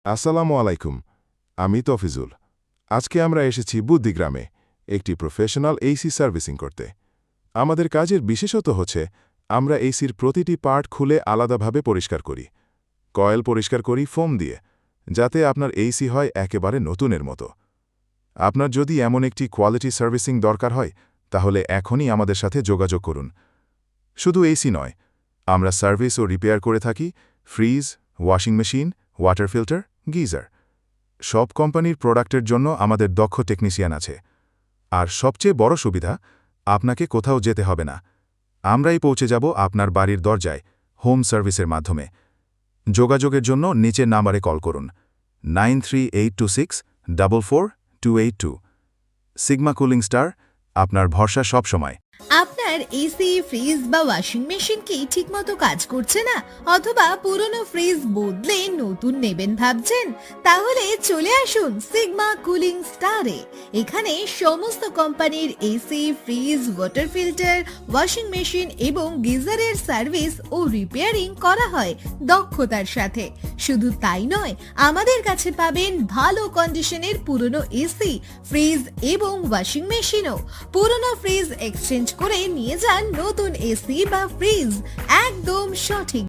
আসসালামু আলাইকুম, আমি তফিজুল। আজকে আমরা এসেছি বুদ্ধিগ্রামে একটি প্রফেশনাল এসি সার্ভিসিং করতে। আমাদের কাজের বিশেষত হচ্ছে আমরা এসির প্রতিটি পার্ট খুলে আলাদাভাবে পরিষ্কার করি। কয়েল পরিষ্কার করি ফোম দিয়ে, যাতে আপনার এসি হয় একেবারে নতুনের মতো। আপনার যদি এমন একটি কোয়ালিটি সার্ভিসিং দরকার হয়, তাহলে এখনই আমাদের সাথে যোগাযোগ করুন। শুধু এসি নয়, আমরা সার্ভিস ও রিপেয়ার করে থাকি fridge, washing machine, water filter, geyser. সব কোম্পানির প্রোডাক্টের জন্য আমাদের দক্ষ টেকনিশিয়ান আছে। আর সবচেয়ে বড় সুবিধা, আপনাকে কোথাও যেতে হবে না। আমরাই পৌঁছে যাব আপনার বাড়ির দরজায় হোম সার্ভিসের মাধ্যমে। যোগাযোগের জন্য নিচের নাম্বারে কল করুন 9382644282। সিগমা কুলিং স্টার, আপনার ভরসা সবসময়। আপনার এসি, ফ্রিজ বা ওয়াশিং মেশিন কি ঠিকমতো কাজ করছে না, অথবা পুরনো ফ্রিজ বদলে নতুন নেবেন ভাবছেন? তাহলে চলে আসুন সিগমা কুলিং স্টারে। এখানে সমস্ত কোম্পানির AC, fridge, water filter, washing machine এবং গিজারের সার্ভিস ও রিপেয়ারিং করা হয় দক্ষতার সাথে। শুধু তাই নয়, আমাদের কাছে পাবেন ভালো কন্ডিশনের পুরনো এসি, ফ্রিজ এবং ওয়াশিং মেশিনও। পুরনো ফ্রিজ এক্সচেঞ্জ করে নিয়ে যান নতুন এসি বা ফ্রিজ, একদম সঠিক